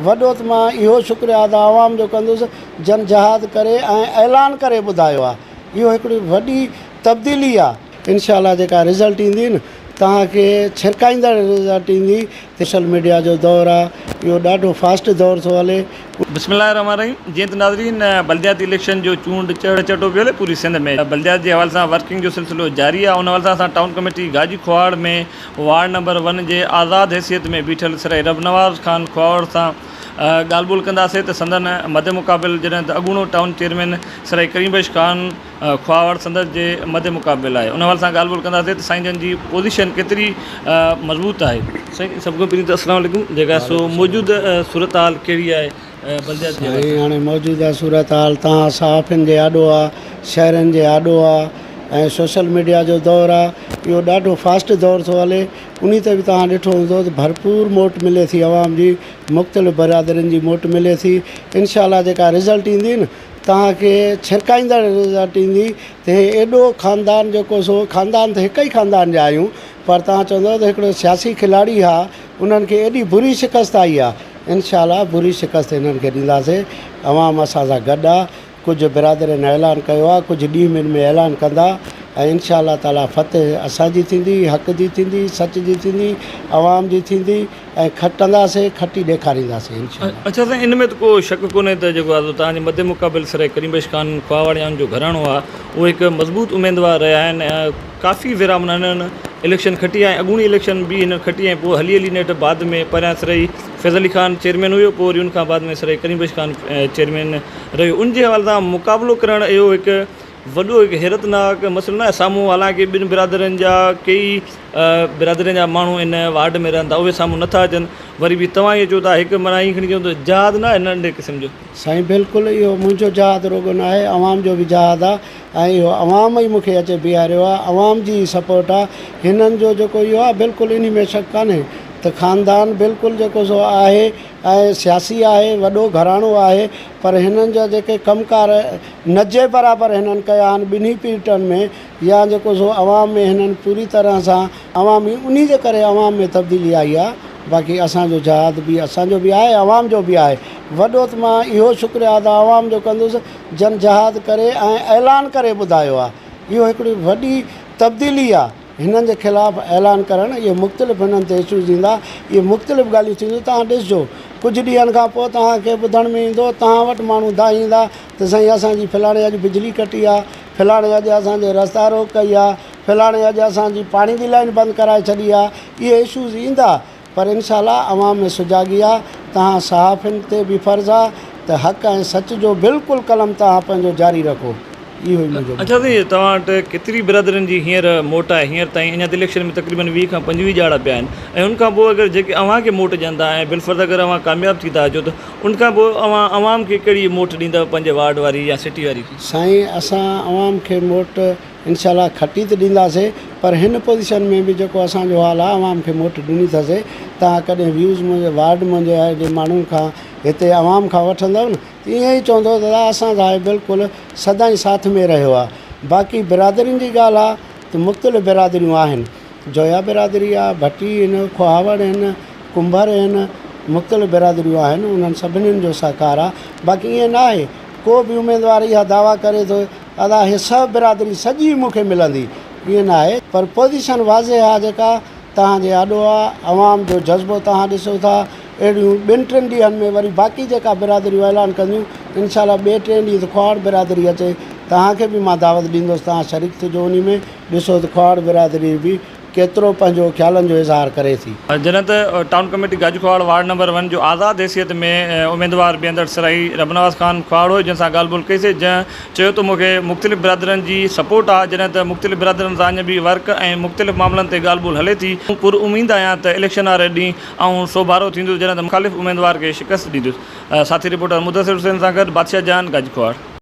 वॾो त मां इहो शुक्रिया अदा आवाम जो कंदुसि जन जहाद करे ऐलान करे ॿुधायो आहे। इहो हिकिड़ी वॾी तब्दीली आहे। इंशाअल्लाह जेका रिज़ल्ट ईंदी न तव्हांखे छिरकाईंदड़ रिज़ल्ट ईंदी। सोशल मीडिया जो दौरु आहे, इहो ॾाढो फास्ट दौरु थो हले। बिस्मिल्लाहिर्रहमानिर्रहीम। जीअं त नाज़रीन बल्दियाती इलेक्शन जो चूंड चढ़ चटो पियो हले पूरी सिंध में। बल्दियात जे हवाले सां वर्किंग जो सिलसिलो जारी आहे। उन हवाले सां असां टाउन कमेटी गाजी खुआड़ में वार्ड नंबर 1 जे आज़ाद हैसियत में बीठल सराय रबनवाज़ खान खुआड़ सां ॻाल्हि ॿोल कंदासीं त संदन मध्य मुक़ाबिल जॾहिं त अॻूणो टाउन चेयरमैन सराय करीमबख्श खान खुआड़ संदन जे मध्य मुक़ाबिल आहे। उन हवाले सां ॻाल्हि ॿोल कंदासीं त साईं जन जी पोज़ीशन केतिरी मज़बूत आहे। साईं सभ खां पहिरीं त अस्सलाम वालेकुम। जेका सो मौजूदु सूरत हाल कहिड़ी आहे बल्दियात जी? हाणे मौजूदा सूरत हाल तव्हां साफ़िन जे आॾो आहे, शहरनि जे आॾो आहे ऐं सोशल मीडिया जो दौरु आहे। इहो ॾाढो फास्ट दौरु थो हले। उन ते बि तव्हां ॾिठो हूंदो त भरपूर मोट मिले थी आवाम जी, मुख़्तलिफ़ बरादरियुनि जी मोट मिले थी। इंशाअल्लाह जेका रिज़ल्ट ईंदी न तव्हांखे छिरकाईंदड़ रिज़ल्ट ईंदी। त एॾो ख़ानदान जेको सो ख़ानदान त हिकु ई ख़ानदान जा आहियूं, पर तव्हां चवंदव त हिकिड़ो सियासी खिलाड़ी आहे, उन्हनि खे एॾी बुरी शिकस्त आई आहे। इंशाअल्लाह बुरी शिकस्त हिननि खे ॾींदासीं। अवाम असां सां गॾु आहे। कुझु बिरादरियुनि ऐलान कयो आहे, कुझु ॾींहं में ऐलान कंदा ऐं इंशाअल्लाह ताला फ़तेह असांजी थींदी, हक़ जी थींदी, सच जी थींदी, अवाम जी थींदी ऐं खटंदासीं, खटी ॾेखारींदासीं इंशाअल्लाह। अच्छा साईं, इन में त को शक कोन्हे त जेको आहे तव्हांजे मध्य मुक़ाबिल सराय करीमबख्श खान खुआड़ियान जो घराणो आहे उहे हिकु मज़बूत उमेदवार रहिया आहिनि। काफ़ी भेरा उन्हनि इलेक्शन खटी आहे। अॻूणी इलेक्शन बि हिन खटी ऐं पोइ हली नेठ बाद में परियां सराई फैज़ल अली खान चेयरमैन हुयो, पोइ वरी उनखां बाद में सराय करीमबख्श खान चेयरमैन रहियो। उनजे हवाले सां मुक़ाबिलो करणु इहो हिकु वॾो हिकु हैरतनाक मसइलो न आहे। साम्हूं हालांकि ॿिनि बिरादरियुनि जा कई बिरादरियुनि जा माण्हू इन वार्ड में रहनि था, उहे साम्हूं नथा अचनि। वरी बि तव्हां इहो चओ था हिकु माना ईअं खणी चऊं त जहाद न आहे नंढे क़िस्म जो। साईं बिल्कुलु इहो मुंहिंजो जहाद रुॻो न आहे, अवाम जो बि जहाद आहे ऐं इहो अवाम ई मूंखे अचे बीहारियो आहे। अवाम जी सपोर्ट आहे। हिननि जो जेको इहो आहे बिल्कुलु इन में शक कान्हे त ख़ानदान बिल्कुलु जेको सो आहे ऐं सियासी आहे, वॾो घराणो आहे, पर हिननि जा जेके कमकार न जे बराबरि हिननि कया आहिनि ॿिन्ही पीरियडनि में, या जेको सो अवाम में हिननि पूरी तरह सां अवामी उन जे करे अवाम में तब्दीली आई आहे। बाक़ी असांजो जहाद बि असांजो बि आहे, अवाम जो बि आहे। वॾो त मां इहो शुक्रिया अदा आवाम जो कंदुसि जन जहाद करे ऐलान करे ॿुधायो आहे। इहो हिकिड़ी वॾी तब्दीली आहे। हिननि जे ख़िलाफ़ु ऐलान करणु इहे मुख़्तलिफ़ हिननि ते इशूज़ ईंदा, इहे मुख़्तलिफ़ ॻाल्हियूं थींदियूं। तव्हां ॾिसिजो कुझु ॾींहंनि खां पोइ तव्हांखे ॿुधण में ईंदो, तव्हां वटि माण्हू धाईंदा त साईं असांजी फलाणे अॼु बिजली कटी आहे, फलाणे अॼु असांजे रस्ता रोक कई आहे, फलाणे अॼु असांजी पाणी जी लाइन बंदि कराए छॾी आहे। इहे इशूज़ ईंदा, पर इंशाअल्लाह अवाम में सुजागी आहे। तव्हां सहाफ़िन ते बि फ़र्ज़ु आहे त हक़ ऐं सच जो बिल्कुलु कलम तव्हां पंहिंजो जारी रखो। इहो ई मुंहिंजो। अच्छा साईं, तव्हां वटि केतिरी बिरादरियुनि जी हींअर मोट आहे हींअर ताईं? अञा त इलेक्शन में तक़रीबन 20 खां 25 ॼाणा पिया आहिनि ऐं उनखां पोइ अगरि जेके अव्हांखे मोट ॾींदा ऐं बिलफर्ज़ अगरि अव्हां कामयाबु थी था अचो त उनखां पोइ अव्हां अवाम खे कहिड़ी मोट ॾींदव, पंहिंजे वार्ड वारी या सिटी वारी? साईं असां अवाम खे मोट इंशाअल्लाह खटी त ॾींदासीं, पर हिन पोज़ीशन में बि जेको असांजो हाल आहे अवाम खे मोट ॾिनी अथसीं। तव्हां कॾहिं व्यूज़ मुंहिंजे वार्ड मुंहिंजे आहे जे माण्हुनि खां हिते अवाम खां वठंदव न त ईअं ई चवंदो दादा असां सां बिल्कुलु सदाईं साथ में रहियो आहे। बाक़ी बिरादरियुनि जी ॻाल्हि आहे त मुख़्तलिफ़ बिरादरियूं आहिनि। जोया बिरादरी आहे, भट्टी आहिनि, खुहावड़ आहिनि, कुंभर आहिनि, मुख़्तलिफ़ बिरादरियूं आहिनि। उन्हनि सभिनीनि जो सहकार आहे। बाक़ी ईअं न आहे को बि उमेदवार इहा दावा करे थो दादा इहे सभु बिरादरी सॼी मूंखे मिलंदी, ईअं न आहे। पर पोज़ीशन वाज़े आहे जेका तव्हांजे आॾो आहे। अवाम जो जज़्बो तव्हां ॾिसो था। अहिड़ियूं 2-3 ॾींहंनि में वरी बाक़ी जेका बिरादरियूं ऐलान कंदियूं इंशाअल्लाह 2-3 ॾींहं त खुआड़ बिरादरी अचे, तव्हांखे बि मां दावत ॾींदुसि, तव्हां शरीक थिजो उन में। ॾिसो त खुआड़ बिरादरी बि केतिरो पंहिंजो ख़्यालनि जो इज़हार करे थी। जॾहिं त टाउन कमेटी गाजी खुआड़ वार्ड नंबर 1 जो आज़ाद हैसियत में उमेदवार बीहंदड़ सराई रबनवाज़ खान खुआड़ हो, जंहिंसां ॻाल्हि ॿोल कईसीं, जंहिं चयो त मूंखे मुख़्तलिफ़ बिरादरियुनि जी सपोर्ट आहे। जॾहिं त मुख़्तलिफ़ बिरादरियुनि सां अञा बि वर्क ऐं मुख़्तलिफ़ मामलनि ते ॻाल्हि ॿोल हले थी। पुर उमीद आहियां त इलेक्शन वारे ॾींहुं ऐं सोभारो थींदो जॾहिं त मुख़ालिफ़ उमेदवार खे शिकस्त ॾींदुसि। साथी रिपोर्टर मुदसिर हुसैन सां गॾु बादशाह जान, गाजी खुआड़।